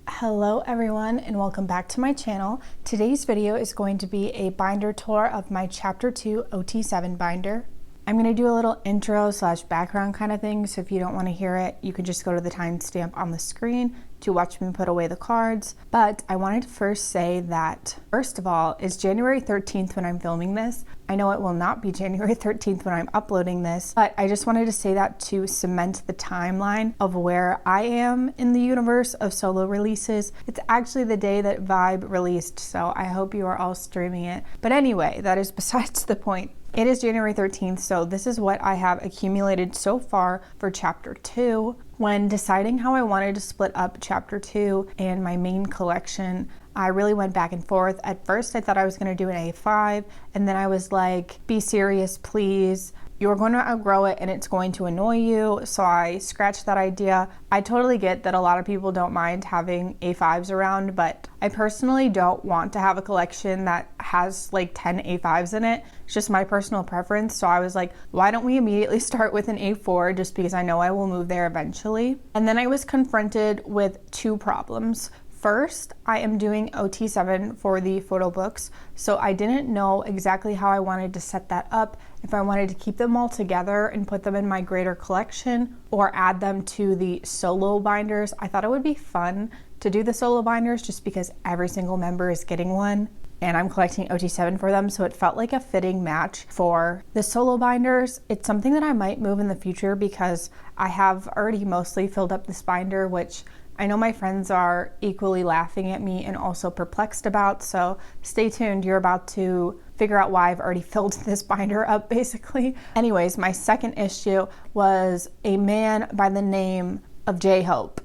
Hello everyone and welcome back to my channel. Today's video is going to be a binder tour of my chapter 2 OT7 binder. I'm going to do a little intro / background kind of thing, so if you don't want to hear it, you can just go to the timestamp on the screen to watch me put away the cards. But I wanted to first say that, first of all, it's January 13th when I'm filming this. I know it will not be January 13th when I'm uploading this, but I just wanted to say that to cement the timeline of where I am in the universe of solo releases. It's actually the day that Vibe released, so I hope you are all streaming it. But anyway, that is besides the point. It is January 13th, so this is what I have accumulated so far for chapter 2. When deciding how I wanted to split up chapter 2 and my main collection, I really went back and forth. At first, I thought I was going to do an A5, and then I was like, be serious, please. You're going to outgrow it and it's going to annoy you. So I scratched that idea. I totally get that a lot of people don't mind having A5s around, but I personally don't want to have a collection that has like 10 A5s in it. It's just my personal preference. So I was like, why don't we immediately start with an A4, just because I know I will move there eventually. And then I was confronted with two problems. First, I am doing OT7 for the photo books, so I didn't know exactly how I wanted to set that up, if I wanted to keep them all together and put them in my greater collection or add them to the solo binders. I thought it would be fun to do the solo binders just because every single member is getting one and I'm collecting OT7 for them, so it felt like a fitting match for the solo binders. It's something that I might move in the future because I have already mostly filled up this binder, which I know my friends are equally laughing at me and also perplexed about, so stay tuned. You're about to figure out why I've already filled this binder up, basically. Anyways, my second issue was a man by the name of J-Hope.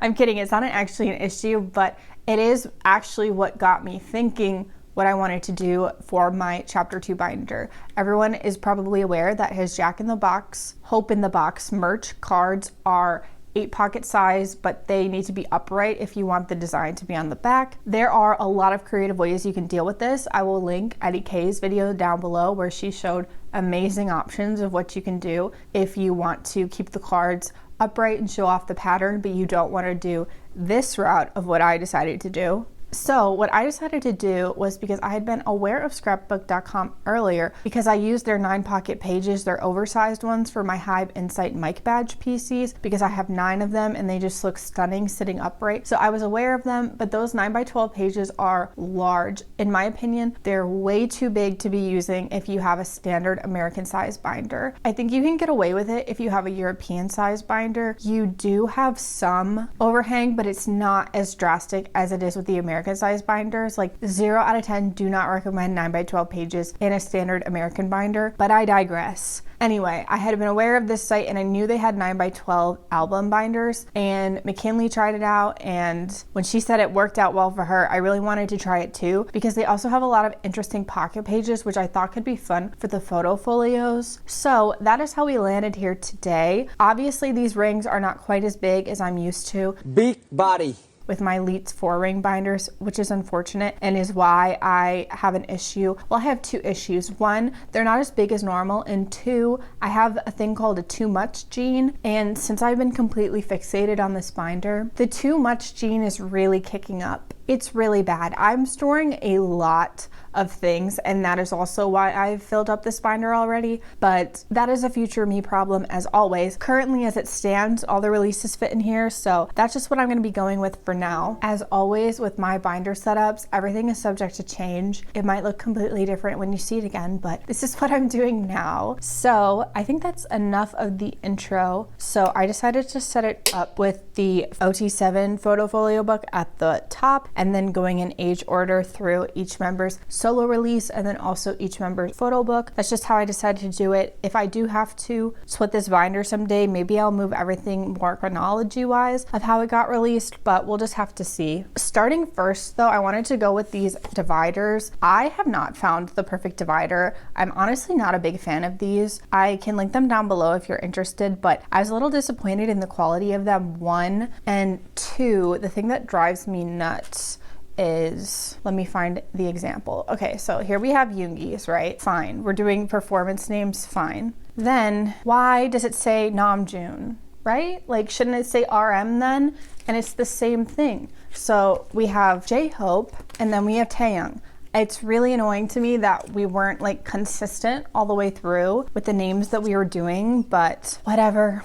I'm kidding, it's not actually an issue, but it is actually what got me thinking what I wanted to do for my chapter 2 binder. Everyone is probably aware that his Jack in the Box, Hope in the Box merch cards are 8 pocket size, but they need to be upright if you want the design to be on the back. There are a lot of creative ways you can deal with this. I will link Eddie K's video down below where she showed amazing options of what you can do if you want to keep the cards upright and show off the pattern, but you don't want to do this route of what I decided to do. So what I decided to do was, because I had been aware of scrapbook.com earlier, because I used their 9 pocket pages, their oversized ones, for my Hive Insight mic badge PCs, because I have 9 of them and they just look stunning sitting upright. So I was aware of them, but those 9x12 pages are large. In my opinion, they're way too big to be using if you have a standard American size binder. I think you can get away with it if you have a European size binder. You do have some overhang, but it's not as drastic as it is with the American size binders. Like 0 out of 10 do not recommend 9x12 pages in a standard American binder, but I digress. Anyway, I had been aware of this site and I knew they had 9x12 album binders, and McKinley tried it out, and when she said it worked out well for her, I really wanted to try it too, because they also have a lot of interesting pocket pages which I thought could be fun for the photo folios. So that is how we landed here today. Obviously these rings are not quite as big as I'm used to. Big body. With my Leets 4-ring binders, which is unfortunate and is why I have an issue. Well, I have 2 issues. 1, they're not as big as normal, and 2, I have a thing called a too much gene, and since I've been completely fixated on this binder, the too much gene is really kicking up. It's really bad. I'm storing a lot of things, and that is also why I've filled up this binder already, but that is a future me problem as always. Currently, as it stands, all the releases fit in here, so that's just what I'm going to be going with for now. As always with my binder setups, everything is subject to change. It might look completely different when you see it again, but this is what I'm doing now. So I think that's enough of the intro. So I decided to set it up with the OT7 photo folio book at the top, and then going in age order through each member's solo release and then also each member's photo book. That's just how I decided to do it. If I do have to split this binder someday, maybe I'll move everything more chronology wise of how it got released, but we'll just have to see. Starting first though, I wanted to go with these dividers. I have not found the perfect divider. I'm honestly not a big fan of these. I can link them down below if you're interested, but I was a little disappointed in the quality of them, 1, and 2, the thing that drives me nuts is, let me find the example. Okay, so here we have Yoongi's, right? Fine. We're doing performance names, fine. Then why does it say Namjoon, right? Like, shouldn't it say RM then? and it's the same thing. So we have J-Hope and then we have Taeyang. It's really annoying to me that we weren't like consistent all the way through with the names that we were doing, but whatever.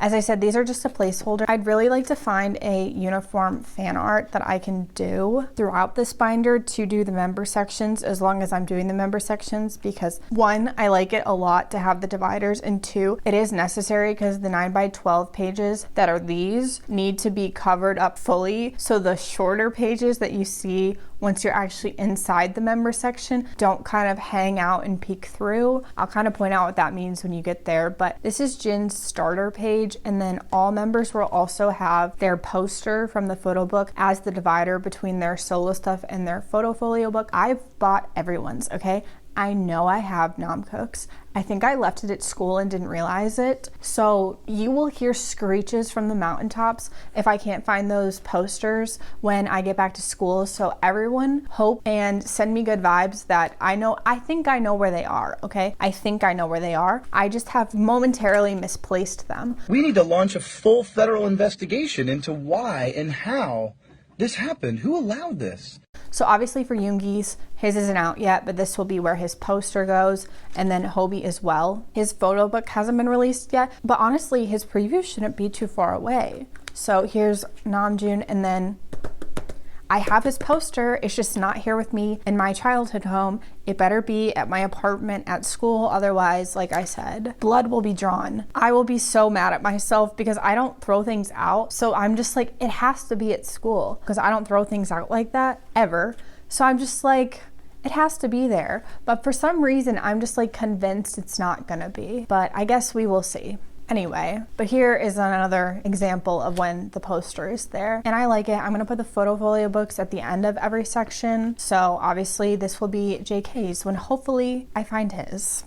As I said, these are just a placeholder. I'd really like to find a uniform fan art that I can do throughout this binder to do the member sections as long as I'm doing the member sections, because one, I like it a lot to have the dividers, and two, it is necessary because the 9x12 pages that are these need to be covered up fully. So the shorter pages that you see once you're actually inside the member section don't kind of hang out and peek through. I'll kind of point out what that means when you get there, but this is Jin's starter page, and then all members will also have their poster from the photo book as the divider between their solo stuff and their photo folio book. I've bought everyone's, okay? I know I have Namkook's. I think I left it at school and didn't realize it. So you will hear screeches from the mountaintops if I can't find those posters when I get back to school. So everyone hope and send me good vibes that I think I know where they are, okay? I think I know where they are. I just have momentarily misplaced them. We need to launch a full federal investigation into why and how this happened. Who allowed this? So obviously for Yoongi's, his isn't out yet, but this will be where his poster goes, and then Hobie as well. His photo book hasn't been released yet, but honestly, his preview shouldn't be too far away. So here's Namjoon, and then I have his poster. It's just not here with me in my childhood home. It better be at my apartment at school. Otherwise, like I said, blood will be drawn. I will be so mad at myself because I don't throw things out. So I'm just like, it has to be at school because I don't throw things out like that ever. So I'm just like, it has to be there. But for some reason, I'm just like convinced it's not gonna be. But I guess we will see. Anyway, but here is another example of when the poster is there, and I like it. I'm gonna put the photo folio books at the end of every section. So obviously this will be JK's when hopefully I find his.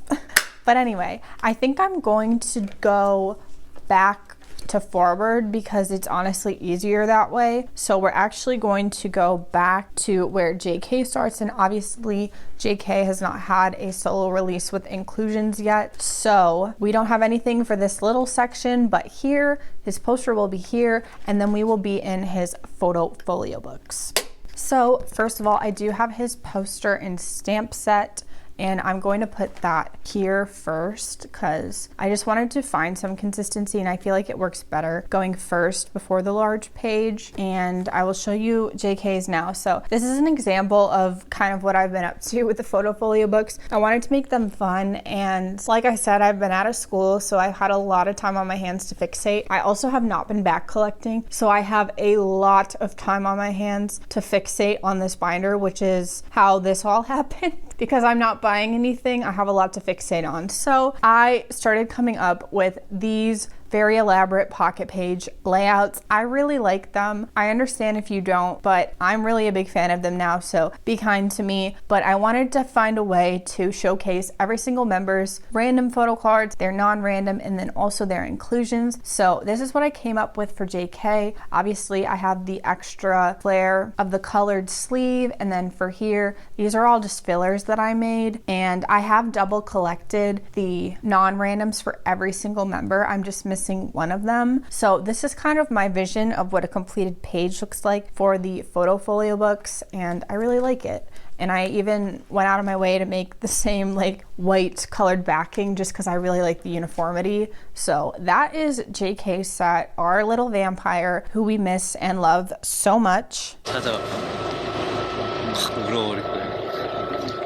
But anyway, I think I'm going to go back to forward because it's honestly easier that way. So we're actually going to go back to where JK starts, and obviously JK has not had a solo release with inclusions yet, so we don't have anything for this little section, but here his poster will be here, and then we will be in his photo folio books. So first of all, I do have his poster and stamp set, and I'm going to put that here first because I just wanted to find some consistency, and I feel like it works better going first before the large page. And I will show you JK's now. So this is an example of kind of what I've been up to with the photo folio books. I wanted to make them fun, and like I said, I've been out of school, so I've had a lot of time on my hands to fixate. I also have not been back collecting, so I have a lot of time on my hands to fixate on this binder, which is how this all happened. Because I'm not buying anything, I have a lot to fixate on. So I started coming up with these very elaborate pocket page layouts. I really like them. I understand if you don't, but I'm really a big fan of them now, so be kind to me. But I wanted to find a way to showcase every single member's random photo cards, their non-random, and then also their inclusions. So this is what I came up with for JK. Obviously, I have the extra flair of the colored sleeve, and then for here, these are all just fillers that I made, and I have double collected the non-randoms for every single member. I'm just missing one of them. So this is kind of my vision of what a completed page looks like for the photo folio books, and I really like it. And I even went out of my way to make the same like white colored backing just because I really like the uniformity. So that is JK's set, our little vampire who we miss and love so much.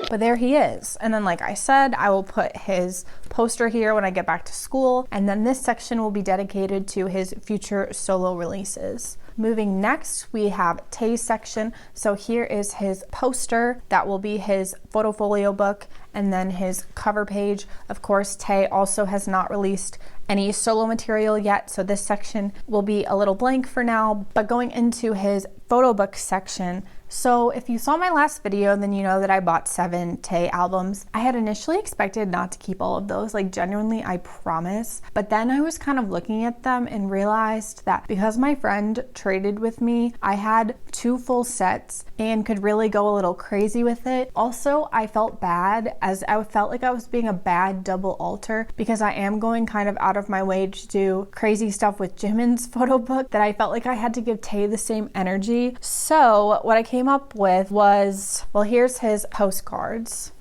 But there he is. And then like I said, I will put his poster here when I get back to school, and then this section will be dedicated to his future solo releases. Moving next, we have Tae's section. So here is his poster. That will be his photo folio book, and then his cover page. Of course, Tae also has not released any solo material yet, so this section will be a little blank for now. But going into his photo book section. So if you saw my last video, then you know that I bought 7 Tae albums. I had initially expected not to keep all of those, like genuinely, I promise. But then I was kind of looking at them and realized that because my friend traded with me, I had 2 full sets and could really go a little crazy with it. Also, I felt bad, as I felt like I was being a bad double alter, because I am going kind of out of my way to do crazy stuff with Jimin's photo book, that I felt like I had to give Tae the same energy. So what I came up with was, well, here's his postcards.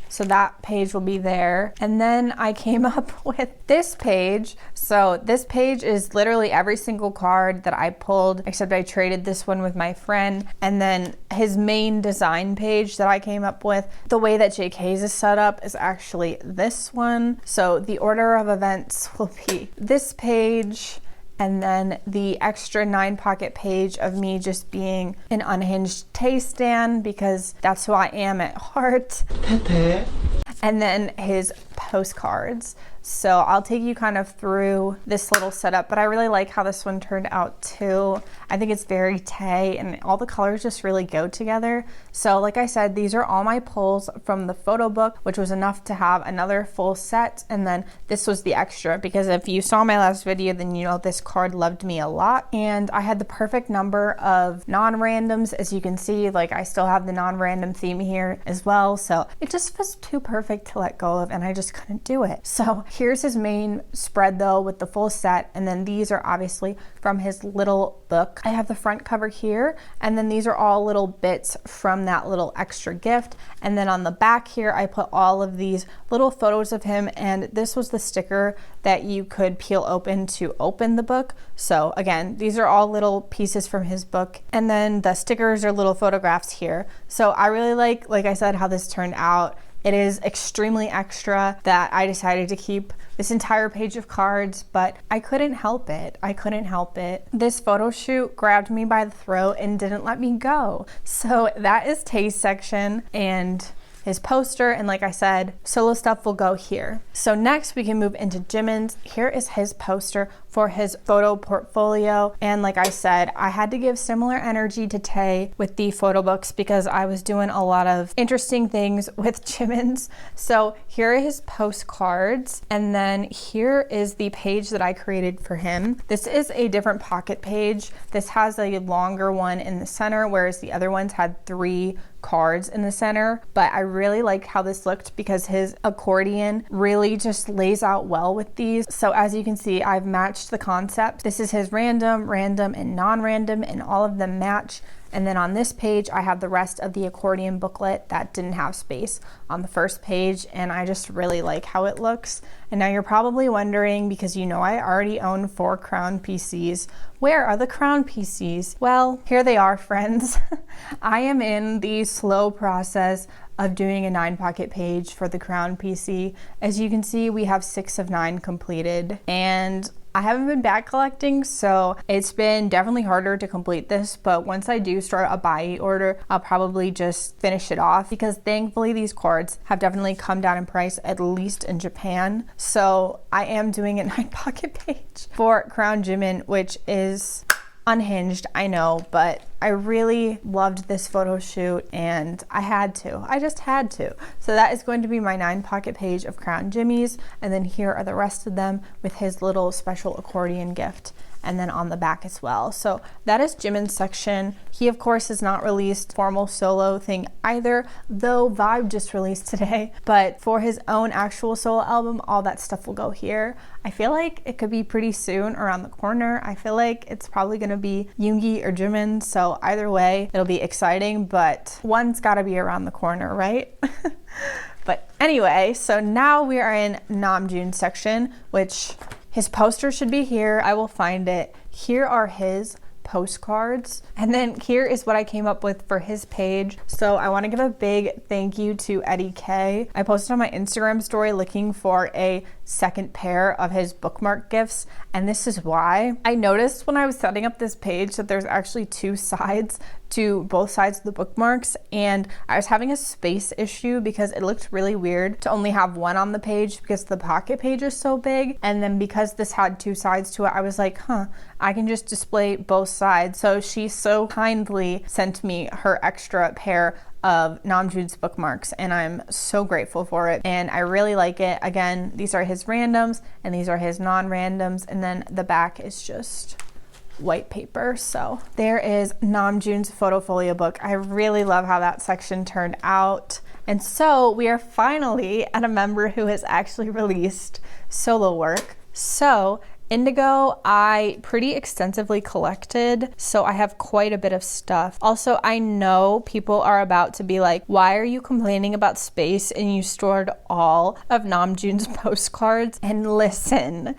So that page will be there. And then I came up with this page. So this page is literally every single card that I pulled, except I traded this one with my friend. And then his main design page that I came up with, the way that JK's is set up is actually this one. So the order of events will be this page, and then the extra 9-pocket page of me just being an unhinged Tae stan, because that's who I am at heart. And then his postcards. So I'll take you kind of through this little setup, but I really like how this one turned out too. I think it's very Tae, and all the colors just really go together. So like I said, these are all my pulls from the photo book, which was enough to have another full set. And then this was the extra, because if you saw my last video, then you know this card loved me a lot. And I had the perfect number of non-randoms. As you can see, like I still have the non-random theme here as well. So it just was too perfect to let go of, and I just couldn't do it. So here's his main spread though with the full set, and then these are obviously from his little book. I have the front cover here, and then these are all little bits from that little extra gift. And then on the back here, I put all of these little photos of him, and this was the sticker that you could peel open to open the book. So again, these are all little pieces from his book, and then the stickers are little photographs here. So I really like I said, how this turned out. It is extremely extra that I decided to keep this entire page of cards, but I couldn't help it. I couldn't help it. This photo shoot grabbed me by the throat and didn't let me go. So that is Tae's section and his poster, and like I said, solo stuff will go here. So next we can move into Jimin's. Here is his poster for his photo portfolio, and like I said, I had to give similar energy to Tae with the photo books because I was doing a lot of interesting things with Jimin's. So here are his postcards, and then here is the page that I created for him. This is a different pocket page. This has a longer one in the center, whereas the other ones had 3 cards in the center, but I really liked how this looked because his accordion really just lays out well with these. So as you can see, I've matched the concept. This is his random, random, and non-random, and all of them match. And then on this page, I have the rest of the accordion booklet that didn't have space on the first page, and I just really like how it looks. And now you're probably wondering, because you know I already own 4 crown PCs, where are the crown PCs? Well, here they are, friends. I am in the slow process of doing a 9-pocket page for the crown PC. As you can see, we have 6 of 9 completed, and I haven't been back collecting, so it's been definitely harder to complete this, but once I do start a buy order, I'll probably just finish it off, because thankfully these cards have definitely come down in price, at least in Japan. So I am doing a 9-pocket page for Crown Jimin, which is unhinged, I know, but I really loved this photo shoot and I had to. I just had to. So that is going to be my 9-pocket page of Crown Jimmy's, and then here are the rest of them with his little special accordion gift, and then on the back as well. So that is Jimin's section. He of course has not released formal solo thing either, though Vibe just released today, but for his own actual solo album, all that stuff will go here. I feel like it could be pretty soon, around the corner. I feel like it's probably gonna be Yoongi or Jimin, so either way it'll be exciting, but one's gotta be around the corner, right? But anyway, so now we are in Namjoon section, which his poster should be here. I will find it. Here are his postcards, and then here is what I came up with for his page. So I want to give a big thank you to Eddie K. I posted on my Instagram story looking for a second pair of his bookmark gifts, and this is why. I noticed when I was setting up this page that there's actually two sides to both sides of the bookmarks, and I was having a space issue because it looked really weird to only have one on the page because the pocket page is so big, and then because this had two sides to it, I was like, I can just display both sides. So she so kindly sent me her extra pair of Namjoon's bookmarks, and I'm so grateful for it, and I really like it. Again, these are his randoms and these are his non-randoms, and then the back is just white paper. So there is Namjoon's photofolio book. I really love how that section turned out. And so we are finally at a member who has actually released solo work. So Indigo, I pretty extensively collected, so I have quite a bit of stuff. Also, I know people are about to be like, why are you complaining about space and you stored all of Namjoon's postcards? And listen,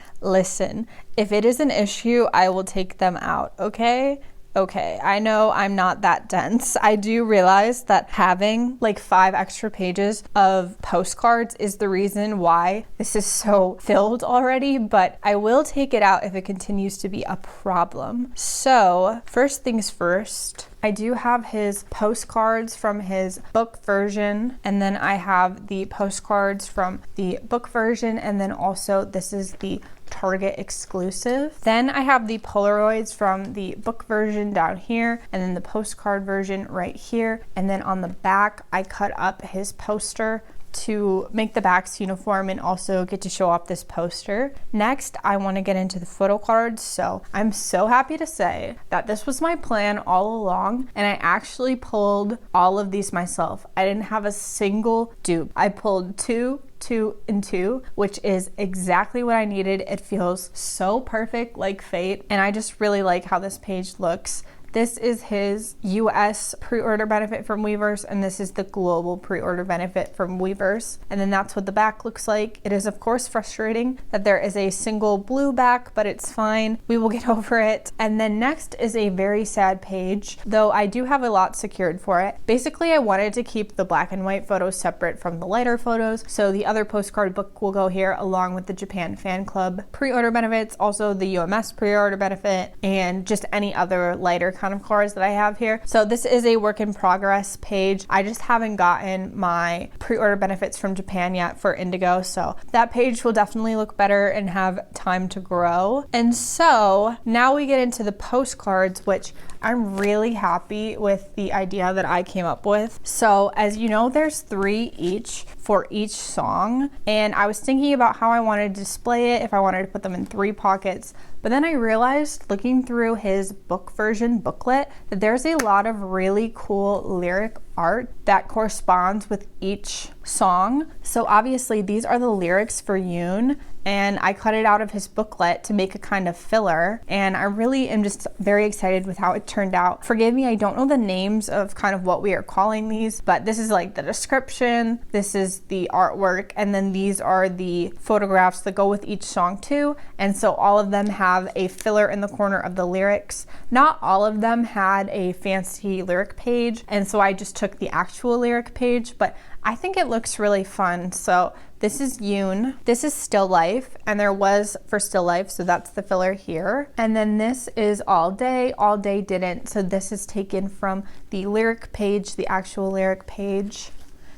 if it is an issue, I will take them out, okay? Okay, I know I'm not that dense. I do realize that having like 5 extra pages of postcards is the reason why this is so filled already, but I will take it out if it continues to be a problem. So first things first, I do have his postcards from his book version, and then I have the postcards from the book version, and then also this is the Target exclusive. Then I have the Polaroids from the book version down here, and then the postcard version right here. And then on the back, I cut up his poster to make the backs uniform and also get to show off this poster. Next, I want to get into the Photocards. So I'm so happy to say that this was my plan all along, and I actually pulled all of these myself. I didn't have a single dupe. I pulled 2, 2, and 2, which is exactly what I needed. It feels so perfect, like fate, and I just really like how this page looks. This is his US pre-order benefit from Weverse, and this is the global pre-order benefit from Weverse. And then that's what the back looks like. It is of course frustrating that there is a single blue back, but it's fine. We will get over it. And then next is a very sad page, though I do have a lot secured for it. Basically, I wanted to keep the black and white photos separate from the lighter photos, so the other postcard book will go here along with the Japan Fan Club pre-order benefits, also the UMS pre-order benefit, and just any other lighter kind of cards that I have here. So this is a work in progress page. I just haven't gotten my pre-order benefits from Japan yet for Indigo, so that page will definitely look better and have time to grow. And so now we get into the postcards, which I'm really happy with the idea that I came up with. So as you know, there's 3 each for each song, and I was thinking about how I wanted to display it, if I wanted to put them in 3 pockets. But then I realized, looking through his book version booklet, that there's a lot of really cool lyric art that corresponds with each song. So obviously these are the lyrics for Yoon, and I cut it out of his booklet to make a kind of filler, and I really am just very excited with how it turned out. Forgive me, I don't know the names of kind of what we are calling these, but this is like the description, this is the artwork, and then these are the photographs that go with each song too. And so all of them have a filler in the corner of the lyrics. Not all of them had a fancy lyric page, and so I just took the actual lyric page, but I think it looks really fun. So this is Yoon, this is Still Life, and there was for Still Life, so that's the filler here. And then this is All Day didn't, so this is taken from the lyric page, the actual lyric page.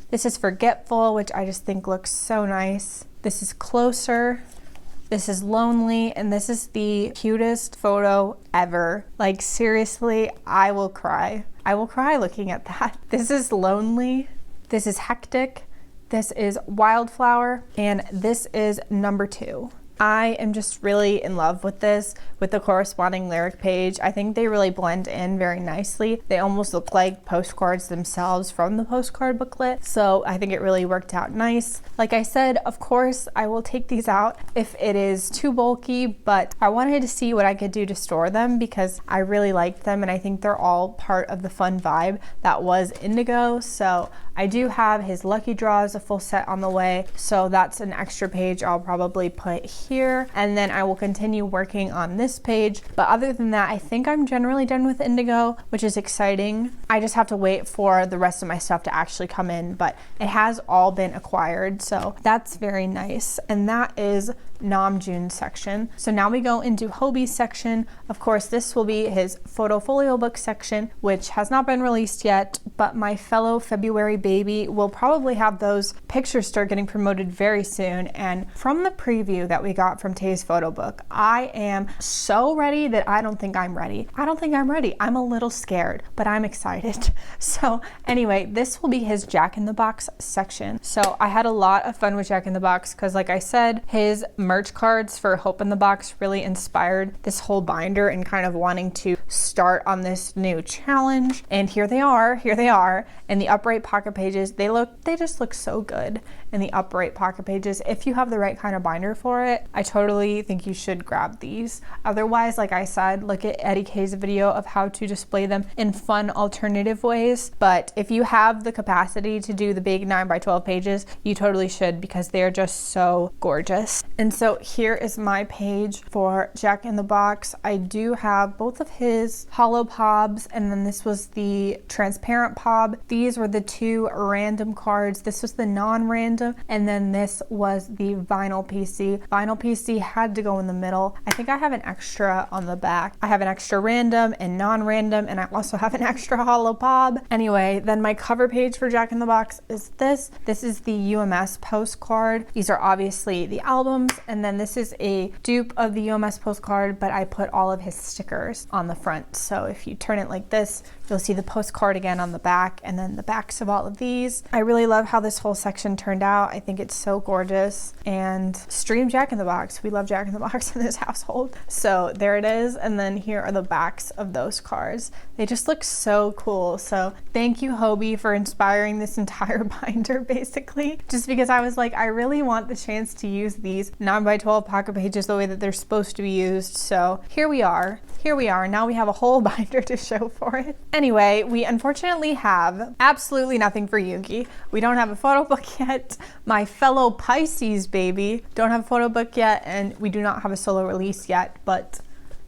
This is Forgetful, which I just think looks so nice. This is Closer. This is Lonely, and this is the cutest photo ever. Like seriously, I will cry. I will cry looking at that. This is Lonely. This is Hectic. This is Wildflower, and this is number 2. I am just really in love with this, with the corresponding lyric page. I think they really blend in very nicely. They almost look like postcards themselves from the postcard booklet, so I think it really worked out nice. Like I said, of course, I will take these out if it is too bulky, but I wanted to see what I could do to store them because I really liked them, and I think they're all part of the fun vibe that was Indigo. So I do have his Lucky Draws, a full set on the way, so that's an extra page I'll probably put here, and then I will continue working on this page. But other than that, I think I'm generally done with Indigo, which is exciting. I just have to wait for the rest of my stuff to actually come in, but it has all been acquired, so that's very nice. And that is Namjoon section. So now we go into Hobie's section. Of course, this will be his photofolio book section, which has not been released yet, but my fellow February baby will probably have those pictures start getting promoted very soon. And from the preview that we got from Tay's photo book, I am so ready that I don't think I'm ready. I don't think I'm ready. I'm a little scared, but I'm excited. So anyway, this will be his Jack in the Box section. So I had a lot of fun with Jack in the Box because, like I said, his merch cards for Hope in the Box really inspired this whole binder and kind of wanting to start on this new challenge. And here they are. And the upright pocket pages, they just look so good in the upright pocket pages. If you have the right kind of binder for it, I totally think you should grab these. Otherwise, like I said, look at Eddie K's video of how to display them in fun alternative ways. But if you have the capacity to do the big 9x12 pages, you totally should, because they're just so gorgeous. And so here is my page for Jack in the Box. I do have both of his hollow pobs, and then this was the transparent pob. These were the two random cards. This was the non-random, and then this was the vinyl PC. Vinyl PC had to go in the middle. I think I have an extra on the back. I have an extra random and non-random, and I also have an extra hollow pob. Anyway, then my cover page for Jack in the Box is this. This is the UMS postcard. These are obviously the albums, and then this is a dupe of the UMS postcard, but I put all of his stickers on the front. So if you turn it like this, you'll see the postcard again on the back, and then the backs of all of these. I really love how this whole section turned out. I think it's so gorgeous. And stream Jack in the Box. We love Jack in the Box in this household. So there it is. And then here are the backs of those cards. They just look so cool. So thank you, Hobie, for inspiring this entire binder, basically. Just because I was like, I really want the chance to use these 9x12 pocket pages the way that they're supposed to be used. So here we are. Now we have a whole binder to show for it. Anyway, we unfortunately have absolutely nothing for Yoongi. We don't have a photo book yet. My fellow Pisces baby don't have a photo book yet, and we do not have a solo release yet, but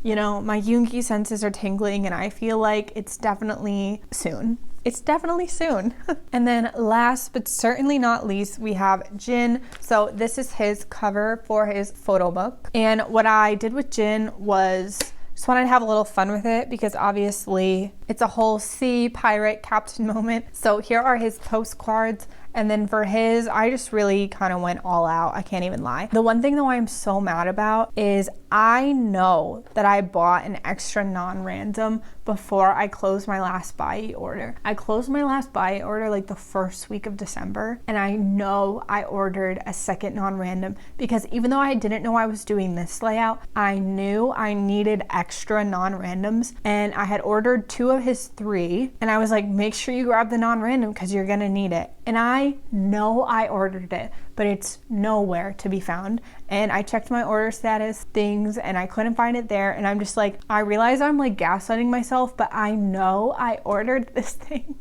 you know, my Yoongi senses are tingling, and I feel like it's definitely soon. It's definitely soon. And then last but certainly not least, we have Jin. So this is his cover for his photo book. And what I did with Jin was just wanted to have a little fun with it, because obviously it's a whole sea pirate captain moment. So here are his postcards. And then for his, I just really kind of went all out. I can't even lie. The one thing though I'm so mad about is I know that I bought an extra non-random before I closed my last buy order. I closed my last buy order like the first week of December, and I know I ordered a second non-random because even though I didn't know I was doing this layout, I knew I needed extra non-randoms, and I had ordered 2 of his 3, and I was like, make sure you grab the non-random because you're gonna need it. And I know I ordered it, but it's nowhere to be found. And I checked my order status things and I couldn't find it there. And I'm just like, I realize I'm like gaslighting myself, but I know I ordered this thing.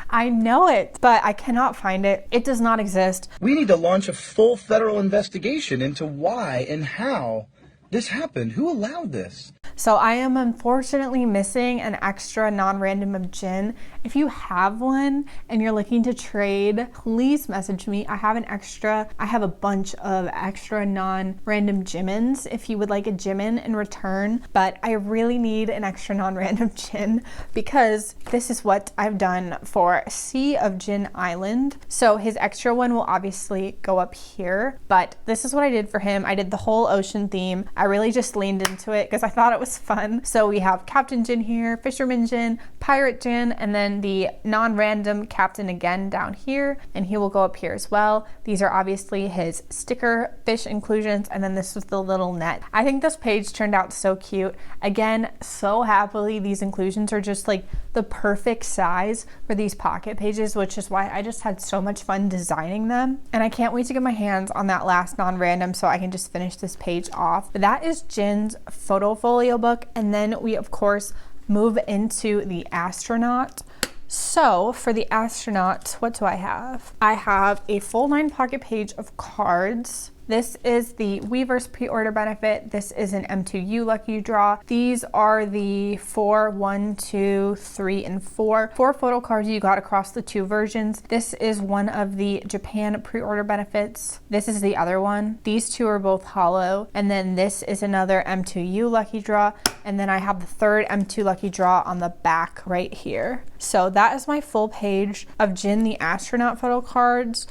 I know it, but I cannot find it. It does not exist. We need to launch a full federal investigation into why and how this happened. Who allowed this? So I am unfortunately missing an extra non-random of Jin. If you have one and you're looking to trade, please message me. I have a bunch of extra non-random Jimmins if you would like a Jimin in return, but I really need an extra non-random Jin because this is what I've done for Sea of Jin Island. So his extra one will obviously go up here, but this is what I did for him. I did the whole ocean theme. I really just leaned into it because I thought it was fun. So we have Captain Jin here, Fisherman Jin, Pirate Jin, and then the non-random Captain again down here, and he will go up here as well. These are obviously his sticker fish inclusions, and then this was the little net. I think this page turned out so cute. Again, so happily, these inclusions are just like the perfect size for these pocket pages, which is why I just had so much fun designing them. And I can't wait to get my hands on that last non-random so I can just finish this page off. But that is Jin's photofolio book, and then we of course move into the Astronaut. So for the Astronaut, what do I have? I have a full 9 pocket page of cards. This is the Weverse pre-order benefit. This is an M2U lucky draw. These are the 4, 1, 2, 3, and 4 photo cards you got across the 2 versions. This is one of the Japan pre-order benefits. This is the other one. These 2 are both hollow. And then this is another M2U lucky draw. And then I have the 3rd M2 lucky draw on the back right here. So that is my full page of Jin the Astronaut photo cards.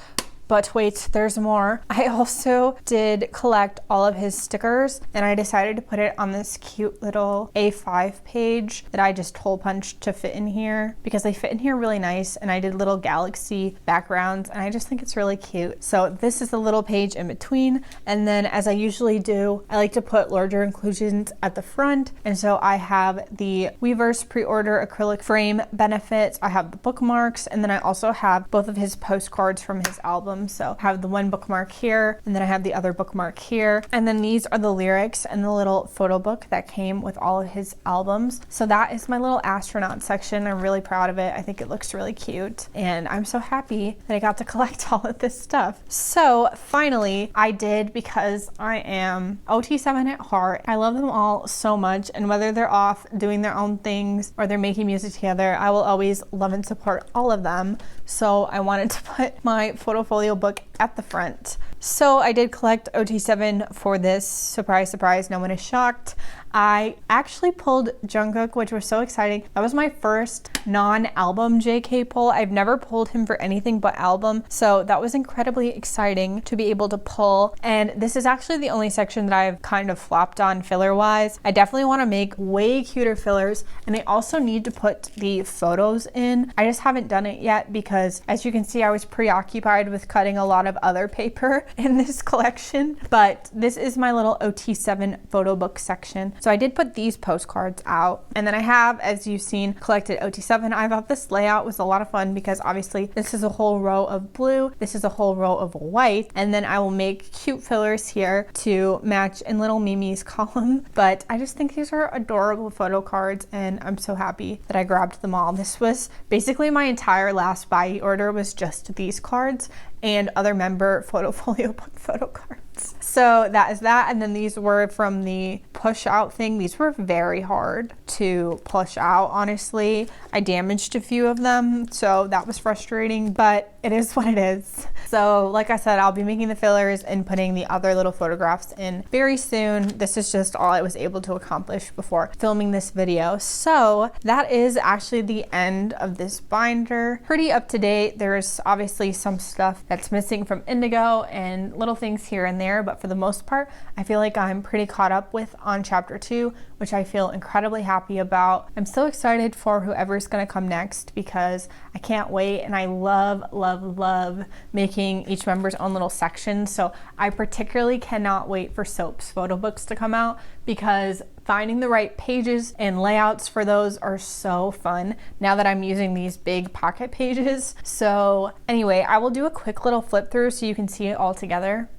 But wait, there's more. I also did collect all of his stickers, and I decided to put it on this cute little A5 page that I just hole punched to fit in here because they fit in here really nice, and I did little galaxy backgrounds, and I just think it's really cute. So this is the little page in between, and then as I usually do, I like to put larger inclusions at the front, and so I have the Weverse pre-order acrylic frame benefits, I have the bookmarks, and then I also have both of his postcards from his album. So I have the one bookmark here, and then I have the other bookmark here. And then these are the lyrics and the little photo book that came with all of his albums. So that is my little astronaut section. I'm really proud of it. I think it looks really cute. And I'm so happy that I got to collect all of this stuff. So finally, I did, because I am OT7 at heart. I love them all so much. And whether they're off doing their own things or they're making music together, I will always love and support all of them. So I wanted to put my photofolio book at the front. So I did collect OT7 for this. Surprise, surprise, no one is shocked. I actually pulled Jungkook, which was so exciting. That was my first non-album JK pull. I've never pulled him for anything but album, so that was incredibly exciting to be able to pull. And this is actually the only section that I've kind of flopped on filler-wise. I definitely want to make way cuter fillers, and I also need to put the photos in. I just haven't done it yet because, as you can see, I was preoccupied with cutting a lot of other paper in this collection. But this is my little OT7 photo book section. So I did put these postcards out, and then I have, as you've seen, collected OT7. I thought this layout was a lot of fun because obviously this is a whole row of blue, this is a whole row of white, and then I will make cute fillers here to match in little Mimi's column. But I just think these are adorable photo cards, and I'm so happy that I grabbed them all. This was basically my entire last buy order was just these cards and other member photofolio book photo cards. So that is that. And then these were from the push out thing. These were very hard to push out, honestly. I damaged a few of them, so that was frustrating, but it is what it is. So like I said, I'll be making the fillers and putting the other little photographs in very soon. This is just all I was able to accomplish before filming this video. So that is actually the end of this binder. Pretty up to date. There's obviously some stuff that's missing from Indigo and little things here and there, but for the most part, I feel like I'm pretty caught up with on chapter 2, which I feel incredibly happy about. I'm so excited for whoever's gonna come next because I can't wait, and I love, love, love making each member's own little section. So I particularly cannot wait for Soap's photo books to come out because finding the right pages and layouts for those are so fun now that I'm using these big pocket pages. So anyway, I will do a quick little flip through so you can see it all together.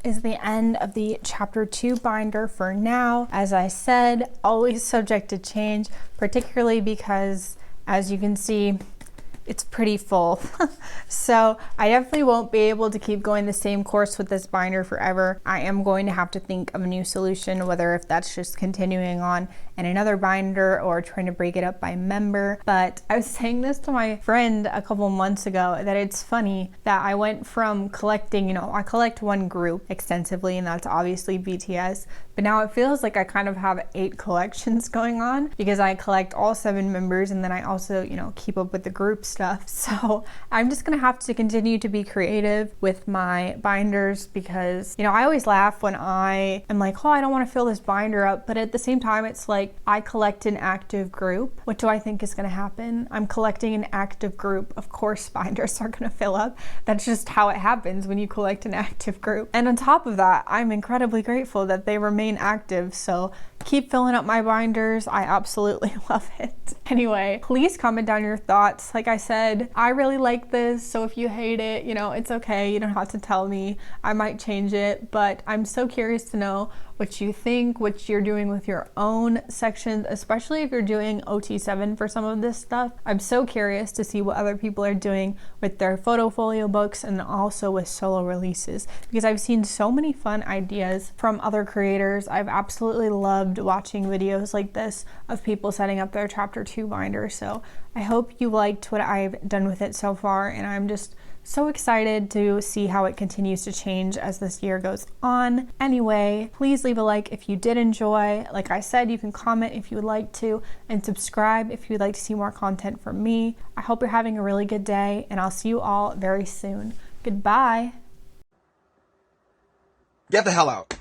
Is the end of the chapter 2 binder for now. As I said, always subject to change, particularly because, as you can see, it's pretty full. So I definitely won't be able to keep going the same course with this binder forever. I am going to have to think of a new solution, whether if that's just continuing on in another binder or trying to break it up by member. But I was saying this to my friend a couple months ago that it's funny that I went from collecting, I collect one group extensively, and that's obviously BTS, but now it feels like I kind of have 8 collections going on because I collect all 7 members, and then I also, keep up with the group stuff. So I'm just gonna have to continue to be creative with my binders because, I always laugh when I am like, oh, I don't want to fill this binder up, but at the same time, it's like, like I collect an active group. What do I think is going to happen? I'm collecting an active group. Of course, binders are going to fill up. That's just how it happens when you collect an active group. And on top of that, I'm incredibly grateful that they remain active. So keep filling up my binders. I absolutely love it. Anyway, please comment down your thoughts. Like I said, I really like this. So if you hate it, you know, it's okay. You don't have to tell me. I might change it, but I'm so curious to know what you think, what you're doing with your own sections, especially if you're doing OT7 for some of this stuff. I'm so curious to see what other people are doing with their photofolio books and also with solo releases, because I've seen so many fun ideas from other creators. I've absolutely loved watching videos like this of people setting up their chapter 2 binder. So I hope you liked what I've done with it so far, and I'm just so excited to see how it continues to change as this year goes on. Anyway, please leave a like if you did enjoy. Like I said, you can comment if you would like to, and subscribe if you would like to see more content from me. I hope you're having a really good day, and I'll see you all very soon. Goodbye. Get the hell out.